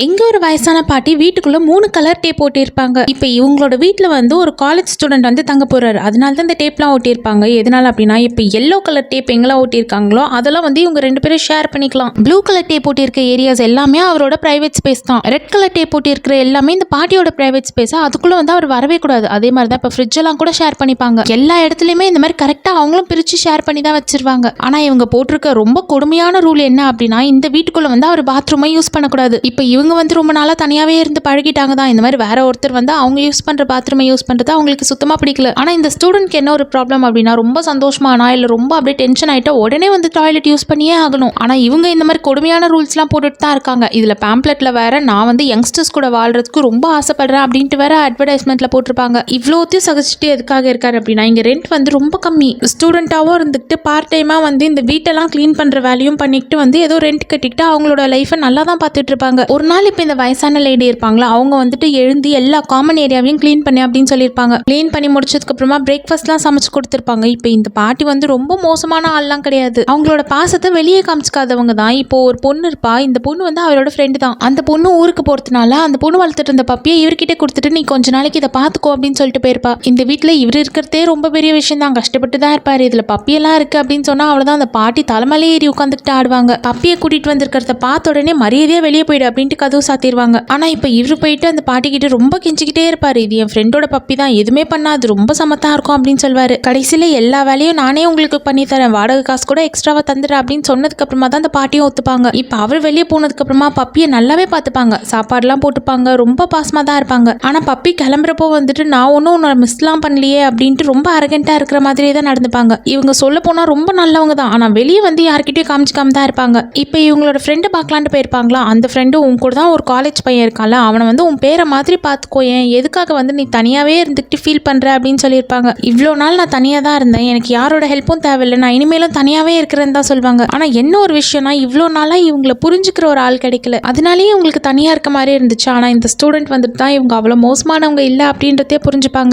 எங்க ஒரு வயசான பாட்டி வீட்டுக்குள்ள 3 கலர் டேப் ஒட்டியிருப்பாங்க. இப்ப இவங்களோட வீட்ல வந்து ஒரு காலேஜ் ஸ்டூடெண்ட் வந்து தங்க போறாரு. அதனால தான் இந்த டேப்லாம் ஒட்டியிருப்பாங்க. எதனால அப்படின்னா இப்ப எல்லோ கலர் டேப் எங்கெல்லாம் ஒட்டியிருக்காங்களோ அதெல்லாம் வந்து இவங்க 2 பேரும் ஷேர் பண்ணிக்கலாம். ப்ளூ கலர் டேப் ஒட்டியிருக்க ஏரியாஸ் எல்லாமே அவரோட பிரைவேட் ஸ்பேஸ் தான். ரெட் கலர் டேப் ஒட்டியிருக்கிற எல்லாமே இந்த பாட்டியோட பிரைவேட் ஸ்பேஸ். அதுக்குள்ள வந்து அவர் வரவே கூடாது. அதே மாதிரி தான் இப்ப ஃப்ரிட்ஜ் எல்லாம் கூட ஷேர் பண்ணிப்பாங்க. எல்லா இடத்துலயுமே இந்த மாதிரி கரெக்டா அவங்களும் பிரிச்சு ஷேர் பண்ணி தான் வச்சிருவாங்க. ஆனா இவங்க போட்டிருக்க ரொம்ப கொடுமையான ரூல் என்ன அப்படின்னா இந்த வீட்டுக்குள்ள வந்து அவர் பாத்ரூமை யூஸ் பண்ணக்கூடாது. இப்ப இவங்க வந்து ரொம்ப நாளா தனியாவே இருந்து பழகிட்டாங்க தான். இந்த மாதிரி வேற ஒருத்தர் வந்து அவங்க யூஸ் பண்ற பாத்ரூமை யூஸ் பண்றது அவங்களுக்கு சுத்தமா பிடிக்கல. ஆனா இந்த ஸ்டூடெண்ட்க்கு என்ன ஒரு ப்ராப்ளம் அப்படின்னா ரொம்ப சந்தோஷமானா இல்ல ரொம்ப அப்படியே டென்ஷன் ஆயிட்டா உடனே வந்து டாய்லெட் யூஸ் பண்ணியே ஆகணும். ஆனா இவங்க இந்த மாதிரி கொடுமையான ரூல்ஸ் எல்லாம் போட்டுட்டு தான் இருக்காங்க. இதுல பேம்ப்ளெட்ல வேற நான் வந்து யங்ஸ்டர்ஸ் கூட வாழ்றதுக்கு ரொம்ப ஆசைப்படுறேன் அப்படின்ட்டு வேற அட்வர்டைஸ்மெண்ட்ல போட்டிருப்பாங்க. இவ்வளோத்தையும் சகிச்சுட்டு எதுக்காக இருக்காரு அப்படின்னா இங்க ரெண்ட் வந்து ரொம்ப கம்மி. ஸ்டூடெண்டாவும் இருந்துட்டு பார்ட் டைமா வந்து இந்த வீட்டெல்லாம் கிளீன் பண்ற வேலையும் பண்ணிட்டு வந்து ஏதோ ரெண்ட் கட்டிக்கிட்டு அவங்களோட லைஃபை நல்லா தான் பார்த்துட்டு இருப்பாங்க. ஒரு நாள் இப்ப இந்த வயசான லேடி இருப்பாங்களா அவங்க வந்துட்டு எழுந்து எல்லா காமன் ஏரியாவையும் கிளீன் பண்ணி அப்படின்னு சொல்லியிருப்பாங்க. கிளீன் பண்ணி முடிச்சதுக்கு அப்புறமா பிரேக்ஃபாஸ்ட்லாம் சமைச்சு கொடுத்துருப்பாங்க. இப்போ இந்த பாட்டி வந்து ரொம்ப மோசமான ஆள்லாம் கிடையாது. அவங்களோட பாசத்தை வெளியே காமிச்சிக்காதவங்க தான். இப்போ ஒரு பொண்ணு இருப்பா. இந்த பொண்ணு வந்து அவரோட ஃப்ரெண்டு தான். அந்த பொண்ணு ஊருக்கு போறதுனால அந்த பொண்ணு வளர்த்துட்டு இருந்த பப்பியை இவர்கிட்ட கொடுத்துட்டு நீ கொஞ்ச நாளைக்கு இதை பார்த்துக்கோ அப்படின்னு சொல்லிட்டு போயிருப்பா. இந்த வீட்டில் இவர் இருக்கிறதே ரொம்ப பெரிய விஷயம் தான். கஷ்டப்பட்டு தான் இருப்பாரு. இதுல பப்பியெல்லாம் இருக்கு அப்படின்னு சொன்னா அவ்வளவுதான். அந்த பாட்டி தலைமலையே ஏறி உட்காந்துக்கிட்டு ஆடுவாங்க. பப்பியை கூட்டிட்டு வந்திருக்கிறத பார்த்த உடனே மரியாதையா வெளியே போயிடு அப்படின்ட்டு கதவு சாத்திடுவாங்க. ஆனா இப்ப இவரு போயிட்டு அந்த பாட்டி கிட்ட ரொம்ப கெஞ்சிக்கிட்டே இருப்பாரு. இது என் ஃப்ரெண்டோட பப்பி தான், எதுவுமே பண்ணாது, ரொம்ப சமத்தா இருக்கும் அப்படின்னு சொல்வாரு. கடைசியில எல்லா வேலையும் நானே உங்களுக்கு பண்ணி தரேன், வாடகை காசு கூட எக்ஸ்ட்ராவா தந்துடுறேன் அப்படின்னு சொன்னதுக்கு அப்புறமா தான் அந்த பாட்டியும் ஒத்துப்பாங்க. இப்ப அவர் வெளியே போனதுக்கு அப்புறமா பப்பியை நல்லாவே பார்த்துப்பாங்க. சாப்பாடுலாம் போட்டுப்பாங்க. ரொம்ப பாசமா தான் இருப்பாங்க. ஆனா பப்பி கிளம்புறப்போ வந்துட்டு நான் ஒன்னும் உன்னோட மிஸ்லாம் பண்ணலையே அப்படின்ட்டு ரொம்ப அரகண்டா இருக்கிற மாதிரியே தான் நடந்துப்பாங்க. இவங்க சொல்ல போனா ரொம்ப நல்லவங்க தான். ஆனா வெளியே வந்து யார்கிட்டயும் காமிச்சிக்காம தான் இருப்பாங்க. இப்ப இவங்களோட ஃப்ரெண்டு பார்க்கலான்ட்டு போயிருப்பாங்களா. அந்த ஃப்ரெண்டு உன் கூட தான் ஒரு காலேஜ் பையன் இருக்கான்ல, அவனை வந்து உன் பேரை மாதிரி பார்த்துக்கோ, ஏன் எதுக்காக வந்து நீ தனியாவே இருந்துட்டு ஃபீல் பண்ற அப்படின்னு சொல்லியிருப்பாங்க. இவ்வளோ நாள் நான் தனியா தான் இருந்தேன், எனக்கு யாரோட ஹெல்ப்பும் தேவையில்லை, நான் இனிமேலும் தனியாவே இருக்கிறேன்னு தான் சொல்லுவாங்க. ஆனா என்ன ஒரு விஷயம்னா இவ்வளோ நாளா இவங்களை புரிஞ்சுக்கிற ஒரு ஆள் கிடைக்கல. அதனாலேயே இவங்களுக்கு தனியா இருக்க மாதிரி இருந்துச்சு. ஆனா இந்த ஸ்டூடெண்ட் வந்துட்டு தான் இவங்க அவ்வளோ மோசமானவங்க இல்லை அப்படின்றதே புரிஞ்சுப்பாங்க.